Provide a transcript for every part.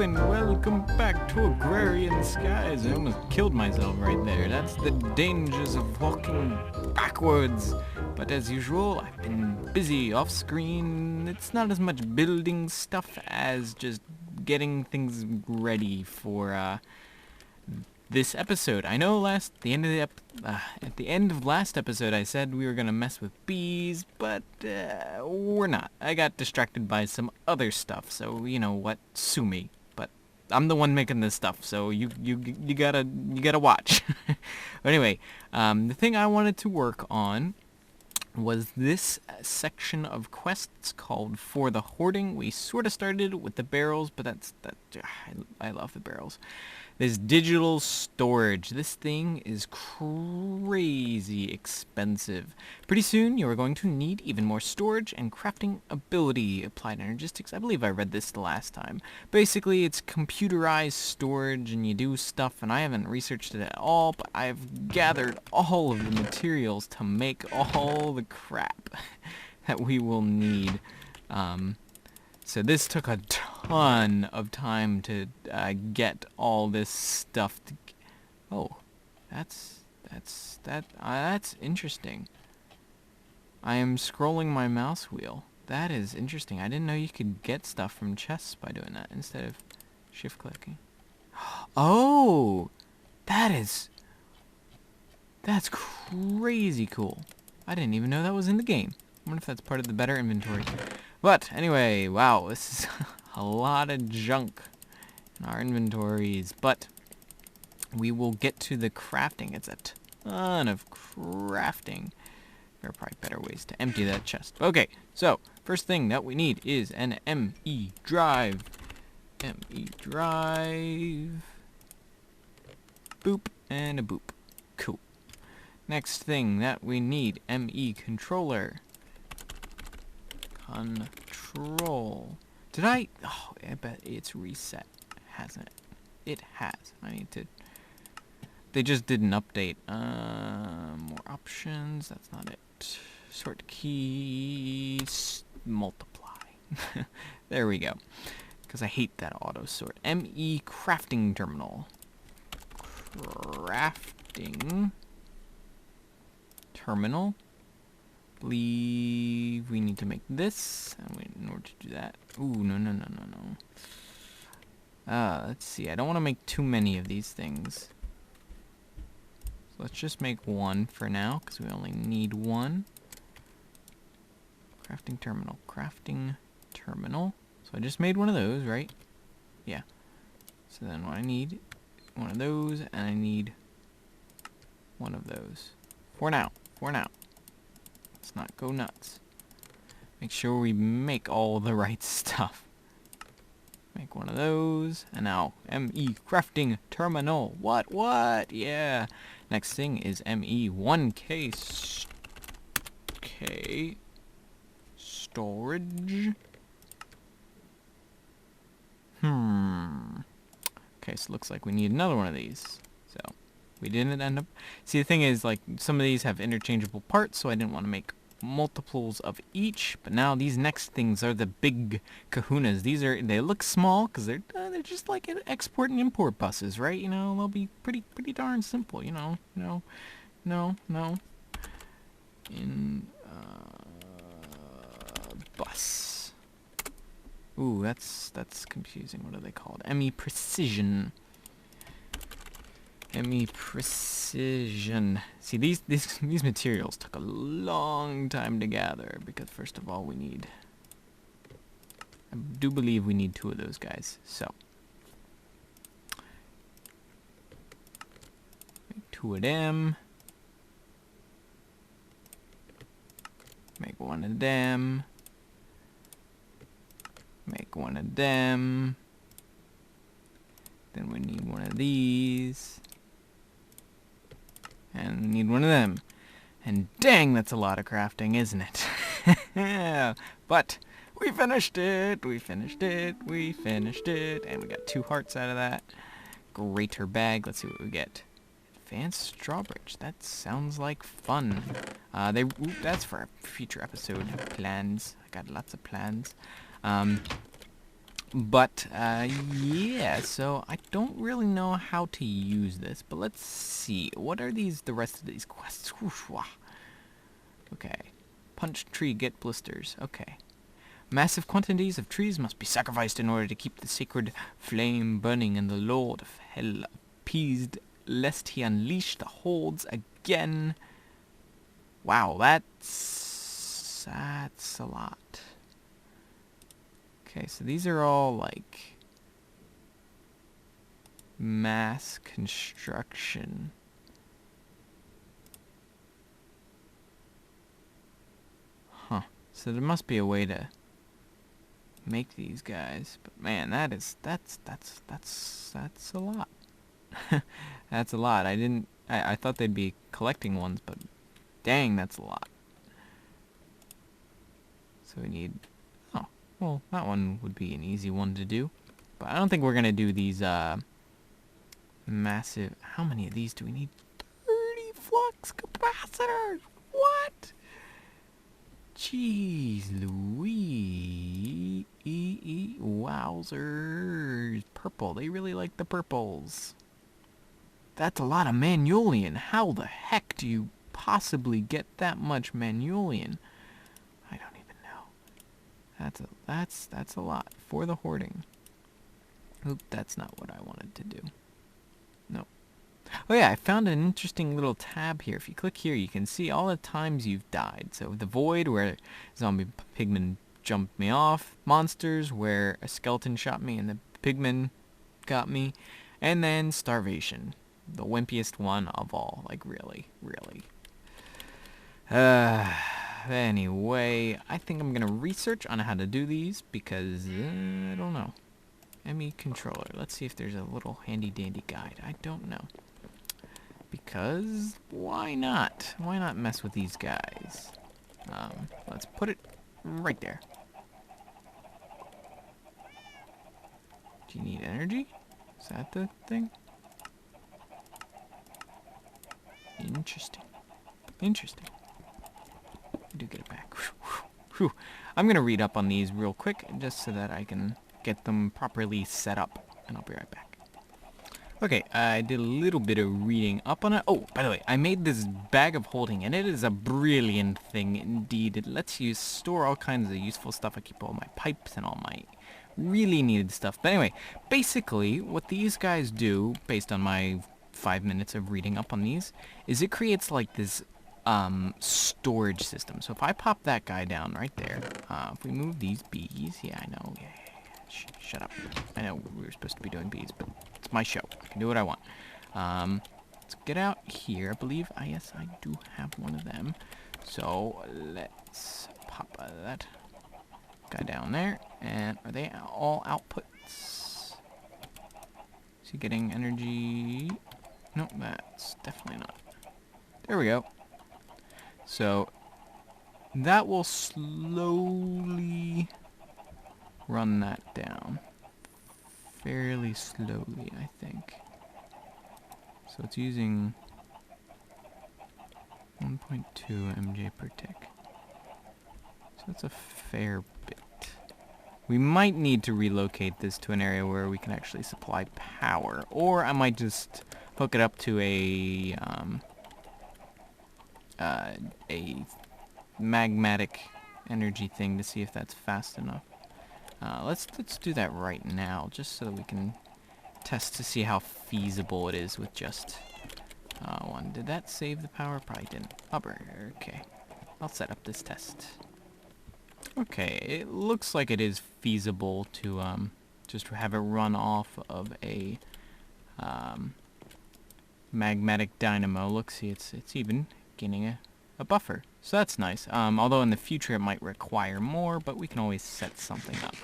and welcome back to Agrarian Skies. I almost killed myself right there. That's the dangers of walking backwards. But as usual, I've been busy off screen. It's not as much building stuff as just getting things ready for this episode. I know at the end of last episode I said we were gonna mess with bees, but we're not. I got distracted by some other stuff, so you know what, sue me. But I'm the one making this stuff, so you gotta watch. But anyway, the thing I wanted to work on was this section of quests called For the Hoarding. We sort of started with the barrels, but I love the barrels. This digital storage. This thing is crazy expensive. Pretty soon you are going to need even more storage and crafting ability. Applied Energistics. I believe I read this the last time. Basically it's computerized storage and you do stuff, and I haven't researched it at all, but I've gathered all of the materials to make all the crap that we will need. So this took a ton of time to get all this stuff. Oh, that's interesting. I am scrolling my mouse wheel. That is interesting. I didn't know you could get stuff from chests by doing that instead of shift clicking. Oh, that's crazy cool. I didn't even know that was in the game. I wonder if that's part of the better inventory. But anyway, wow, this is a lot of junk in our inventories. But we will get to the crafting. It's a ton of crafting. There are probably better ways to empty that chest. Okay, so first thing that we need is an ME drive. ME drive. Boop and a boop. Cool. Next thing that we need, ME controller. Control. Did I? Oh, I bet it's reset, hasn't it? It has. I need to. They just did an update. More options. That's not it. Sort keys. Multiply. There we go. Because I hate that auto sort. ME crafting terminal. Crafting terminal. Believe we need to make this, and in order to do that, no. Let's see, I don't want to make too many of these things, so let's just make one for now, because we only need one. Crafting terminal, so I just made one of those, right? Yeah, so then what I need, one of those, and I need one of those, for now. Let's not go nuts. Make sure we make all the right stuff. Make one of those, and now ME crafting terminal. What? Yeah. Next thing is ME 1K storage. Okay, so looks like we need another one of these. So we didn't end up. See, the thing is, like, some of these have interchangeable parts, so I didn't want to make multiples of each. But now these next things are the big kahunas. They look small because they're just like export and import buses, right? You know, they'll be pretty darn simple. You know, no. In bus. Ooh, that's confusing. What are they called? ME precision. ME precision. See, these materials took a long time to gather because first of all I do believe we need two of those guys. So make two of them. Make one of them. Make one of them. Then we need one of these. And we need one of them. And dang, that's a lot of crafting, isn't it? But we finished it. And we got 2 hearts out of that. Greater bag. Let's see what we get. Advanced drawbridge. That sounds like fun. That's for a future episode. Plans. I got lots of plans. But, yeah, so I don't really know how to use this, but let's see. What are the rest of these quests? Okay. Punch tree, get blisters. Okay. Massive quantities of trees must be sacrificed in order to keep the sacred flame burning, and the Lord of Hell appeased lest he unleash the holds again. Wow, that's a lot. Okay, so these are all like mass construction. Huh. So there must be a way to make these guys, but man, that's a lot. That's a lot. I thought they'd be collecting ones, but dang, that's a lot. So we need, oh, well, that one would be an easy one to do, but I don't think we're gonna do these massive. How many of these do we need? 30 flux capacitors. What? Jeez Louise. Wowzers. Purple. They really like the purples. That's a lot of Manulian. How the heck do you possibly get that much Manulian? I don't even know. That's a lot for the hoarding. Oop, that's not what I wanted to do. No. Oh yeah, I found an interesting little tab here. If you click here, you can see all the times you've died. So the void, where zombie pigmen jumped me off. Monsters, where a skeleton shot me and the pigmen got me. And then starvation, the wimpiest one of all. Like, really. Anyway, I think I'm gonna research on how to do these because I don't know. ME controller. Let's see if there's a little handy dandy guide. I don't know. Because why not? Why not mess with these guys? Let's put it right there. Do you need energy? Is that the thing? Interesting. I do get it back. Whew. I'm gonna read up on these real quick just so that I can get them properly set up, and I'll be right back. Okay, I did a little bit of reading up on it. Oh, by the way, I made this bag of holding, and it is a brilliant thing indeed. It lets you store all kinds of useful stuff. I keep all my pipes and all my really needed stuff. But anyway, basically, what these guys do, based on my 5 minutes of reading up on these, is it creates like this storage system. So if I pop that guy down right there, if we move these bees, yeah, I know, yeah. Shut up. I know we were supposed to be doing bees, but it's my show. I can do what I want. Let's get out here. I believe, yes, I do have one of them. So let's pop that guy down there. And are they all outputs? Is he getting energy? No, that's definitely not. There we go. So that will slowly run that down. Fairly slowly, I think. So it's using 1.2 MJ per tick. So that's a fair bit. We might need to relocate this to an area where we can actually supply power. Or I might just hook it up to a magmatic energy thing to see if that's fast enough. Let's do that right now, just so that we can test to see how feasible it is with just one. Did that save the power? Probably didn't. Okay. I'll set up this test. Okay, it looks like it is feasible to just have it run off of a magmatic dynamo. Look, see, it's even gaining a buffer. So that's nice. Although in the future it might require more, but we can always set something up.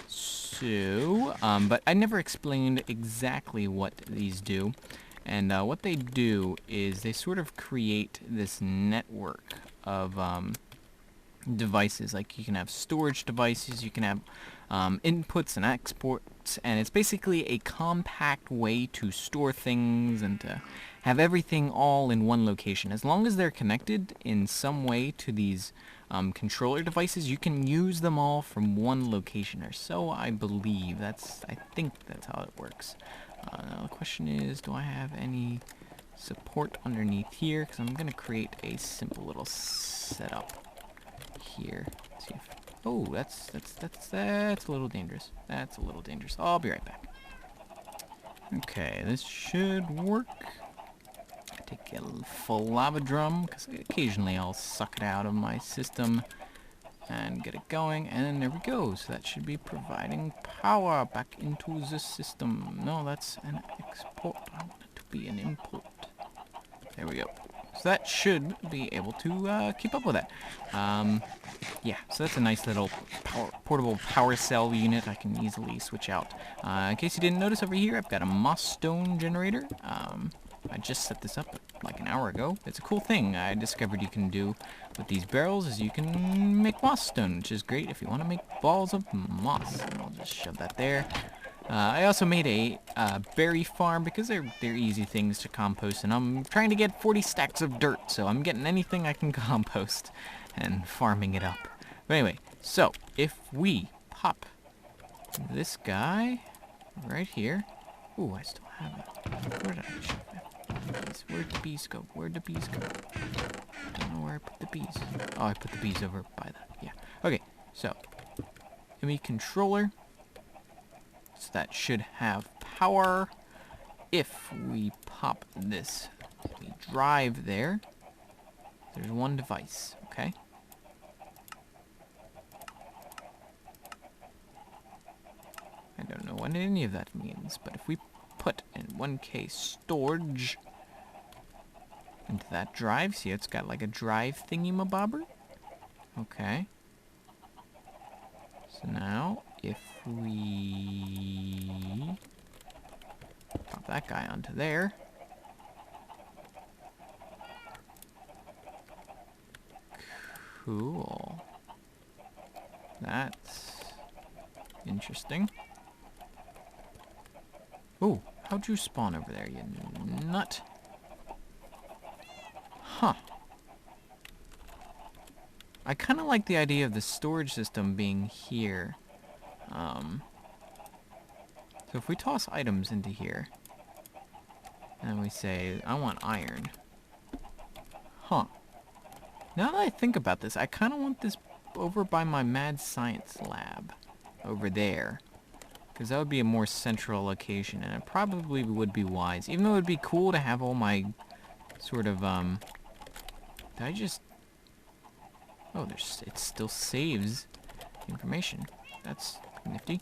So, but I never explained exactly what these do. And what they do is they sort of create this network of devices. Like you can have storage devices, you can have inputs and exports, and it's basically a compact way to store things and to have everything all in one location. As long as they're connected in some way to these controller devices, you can use them all from one location, or so I believe. I think that's how it works. Now the question is, do I have any support underneath here? Because I'm going to create a simple little setup here. Let's see if, oh, that's a little dangerous. That's a little dangerous. I'll be right back. Okay, this should work. Take a full lava drum, because occasionally I'll suck it out of my system and get it going, and then there we go. So that should be providing power back into the system. No, that's an export. I want it to be an import. There we go. So that should be able to keep up with that. Yeah, so that's a nice little portable power cell unit I can easily switch out. In case you didn't notice, over here I've got a moss stone generator. I just set this up like an hour ago. It's a cool thing I discovered you can do with these barrels, is you can make moss stone, which is great if you want to make balls of moss. And I'll just shove that there. I also made a berry farm, because they're easy things to compost, and I'm trying to get 40 stacks of dirt, so I'm getting anything I can compost and farming it up. But anyway, so if we pop this guy right here. Ooh, I still have it. Where did I shove it? Where'd the bees go? Where'd the bees go? I don't know where I put the bees. Oh, I put the bees over by that. Yeah. Okay, so ME controller. So that should have power. If we pop this, we drive there. There's one device, okay? I don't know what any of that means, but if we put in 1K storage into that drive, see it's got like a drive thingy-mabobber? Okay. So now, if we pop that guy onto there, cool. That's interesting. Ooh, how'd you spawn over there, you nut? Huh. I kind of like the idea of the storage system being here. So if we toss items into here, and we say, I want iron. Huh. Now that I think about this, I kind of want this over by my mad science lab. Over there. Because that would be a more central location, and it probably would be wise. Even though it would be cool to have all my sort of, did I just... Oh, it still saves information. That's nifty.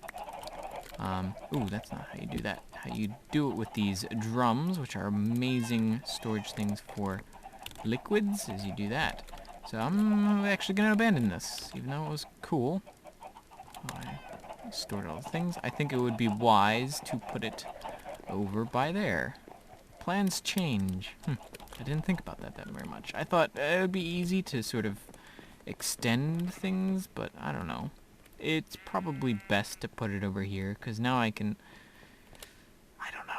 Ooh, that's not how you do that. How you do it with these drums, which are amazing storage things for liquids, is you do that. So I'm actually going to abandon this, even though it was cool. I stored all the things. I think it would be wise to put it over by there. Plans change. I didn't think about that very much. I thought it would be easy to sort of extend things, but I don't know. It's probably best to put it over here, because now I can... I don't know.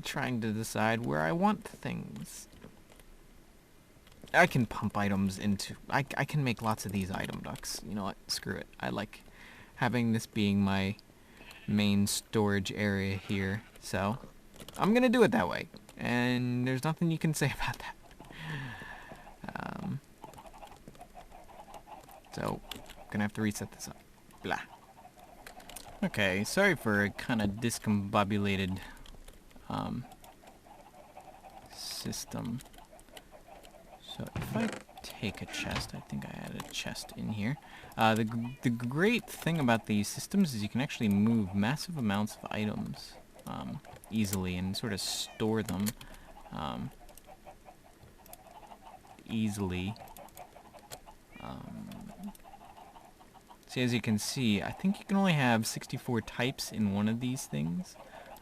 Trying to decide where I want things. I can pump items into... I can make lots of these item ducts. You know what? Screw it. I like having this being my main storage area here. So, I'm going to do it that way. And there's nothing you can say about that. So, gonna have to reset this up. Blah. Okay, sorry for a kind of discombobulated system. So if I take a chest, I think I had a chest in here. The great thing about these systems is you can actually move massive amounts of items easily and sort of store them easily. See, as you can see, I think you can only have 64 types in one of these things.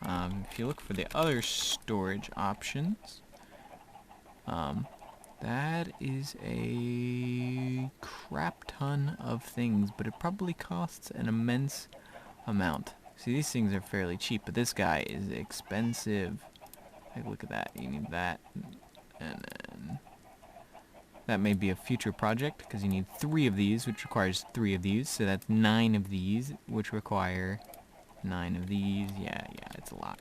If you look for the other storage options, that is a crap ton of things, but it probably costs an immense amount. See, these things are fairly cheap, but this guy is expensive. Like, look at that. You need that. And then that may be a future project, because you need 3 of these, which requires 3 of these. So that's 9 of these, which require 9 of these. Yeah, it's a lot.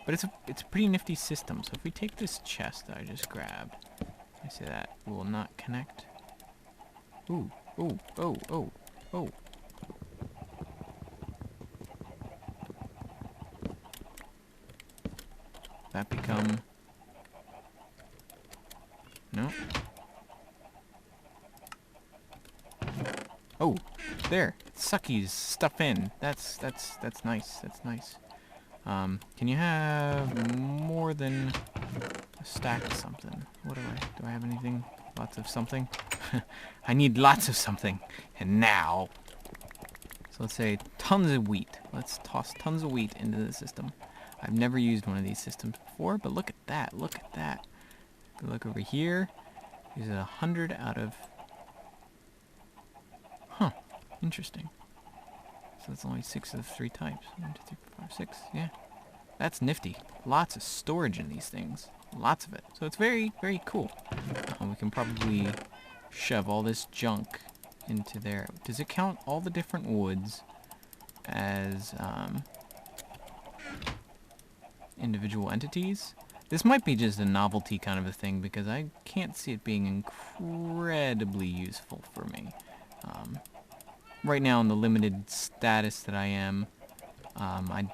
But it's a pretty nifty system. So if we take this chest that I just grabbed, I see that will not connect. Ooh, ooh, oh, oh, oh. That become... No. Oh, there. Suckies stuff in. That's nice. That's nice. Can you have more than a stack of something? What do I have anything? Lots of something? I need lots of something. And now. So let's say tons of wheat. Let's toss tons of wheat into the system. I've never used one of these systems before, but look at that. Look at that. Look over here. Use 100 out of... Huh. Interesting. So that's only 6 of the 3 types. 1, 2, 3, 4, 5, 6. Yeah. That's nifty. Lots of storage in these things. Lots of it. So it's very, very cool. We can probably shove all this junk into there. Does it count all the different woods as individual entities? This might be just a novelty kind of a thing, because I can't see it being incredibly useful for me. Right now, in the limited status that I am, I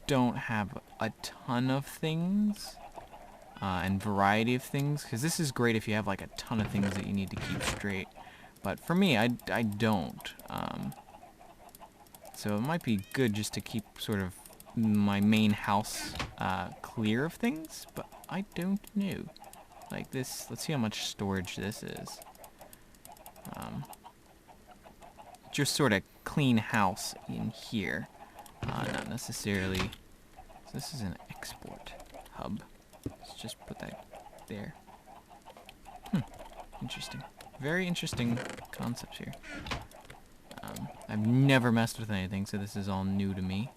don't have a ton of things and variety of things, because this is great if you have like a ton of things that you need to keep straight. But for me, I don't. So it might be good just to keep sort of my main house clear of things, but I don't know. Like this, let's see how much storage this is. Just sort of clean house in here, not necessarily. So this is an export hub. Let's just put that there. Interesting. Very interesting concepts here. I've never messed with anything, so this is all new to me.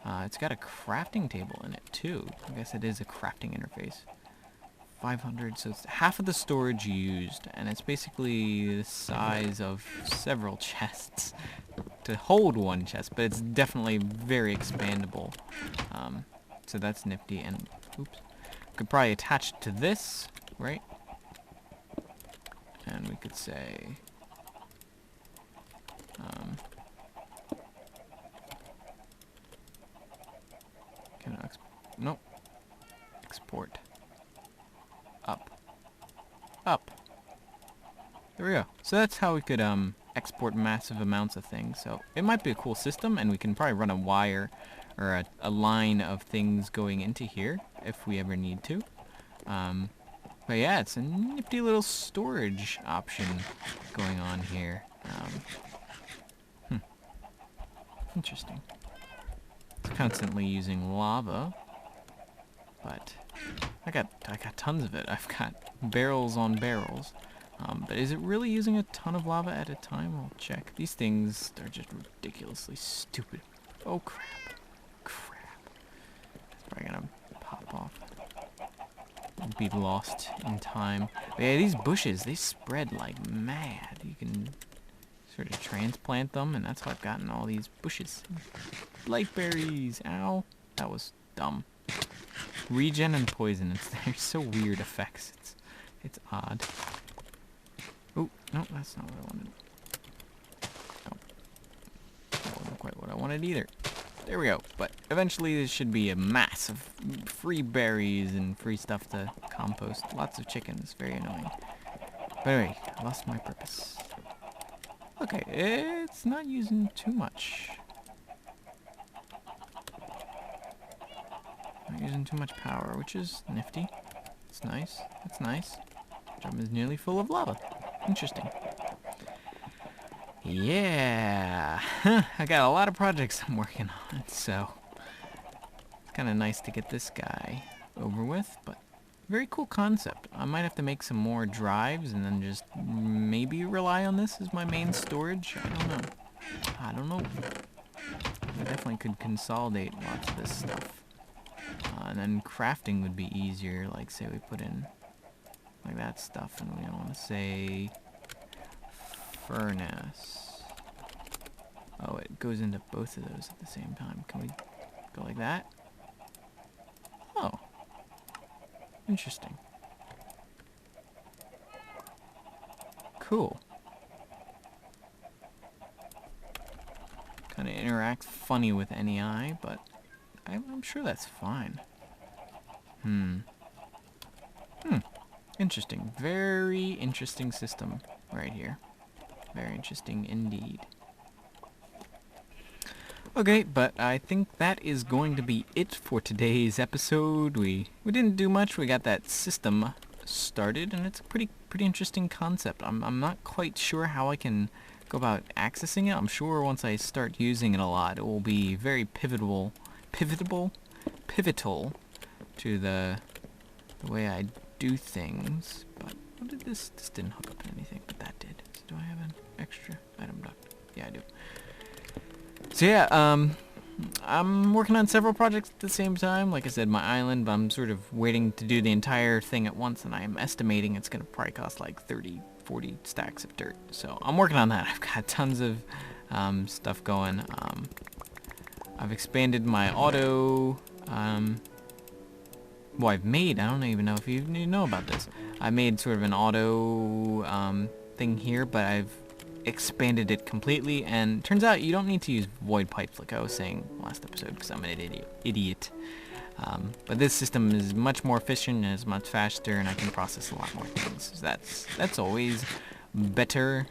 It's got a crafting table in it too. I guess it is a crafting interface. 500, so it's half of the storage used, and it's basically the size of several chests to hold one chest, but it's definitely very expandable. So that's nifty, and oops, could probably attach it to this, right? And we could say, can I nope, export. Up. There we go. So that's how we could export massive amounts of things. So it might be a cool system, and we can probably run a wire or a line of things going into here if we ever need to. But yeah, it's a nifty little storage option going on here. Interesting. It's constantly using lava, but I got tons of it. I've got barrels on barrels. But is it really using a ton of lava at a time? I'll check. These things are just ridiculously stupid. Oh crap. Crap. It's probably gonna pop off. I'll be lost in time. But yeah, these bushes, they spread like mad. You can sort of transplant them, and that's how I've gotten all these bushes. Light berries. Ow. That was dumb. Regen and poison. They're so weird effects. It's odd. Oh, no, that's not what I wanted. Oh. That wasn't quite what I wanted either. There we go. But eventually this should be a mass of free berries and free stuff to compost. Lots of chickens. Very annoying. But anyway, I lost my purpose. Okay, it's not using too much. Not using too much power, which is nifty. It's nice. It's nice. Drum is nearly full of lava. Interesting. Yeah. I got a lot of projects I'm working on, so it's kind of nice to get this guy over with, but very cool concept. I might have to make some more drives and then just maybe rely on this as my main storage. I don't know. I definitely could consolidate lots of this stuff. And then crafting would be easier, like say we put in like that stuff, and we want to say furnace. Oh, it goes into both of those at the same time. Can we go like that? Oh, interesting. Cool. Kind of interacts funny with NEI, but I'm sure that's fine. Interesting. Very interesting system right here. Very interesting indeed. Okay, but I think that is going to be it for today's episode. We didn't do much. We got that system started, and it's a pretty interesting concept. I'm not quite sure how I can go about accessing it. I'm sure once I start using it a lot, it will be very pivotal to the way I do things. But what did this didn't hook up to anything, but that did. So do I have an extra item duct? Yeah, I do. So yeah, I'm working on several projects at the same time. Like I said, my island, but I'm sort of waiting to do the entire thing at once, and I'm estimating it's going to probably cost like 30-40 stacks of dirt. So I'm working on that. I've got tons of stuff going. I've expanded my auto. Well, I've made, I don't even know if you know about this. I made sort of an auto thing here, but I've expanded it completely, and turns out you don't need to use void pipes like I was saying last episode, because I'm an idiot. But this system is much more efficient and is much faster, and I can process a lot more things. So that's always better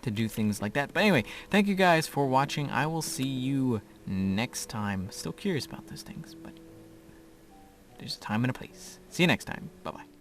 to do things like that. But anyway, thank you guys for watching. I will see you next time. Still curious about those things, but there's a time and a place. See you next time. Bye-bye.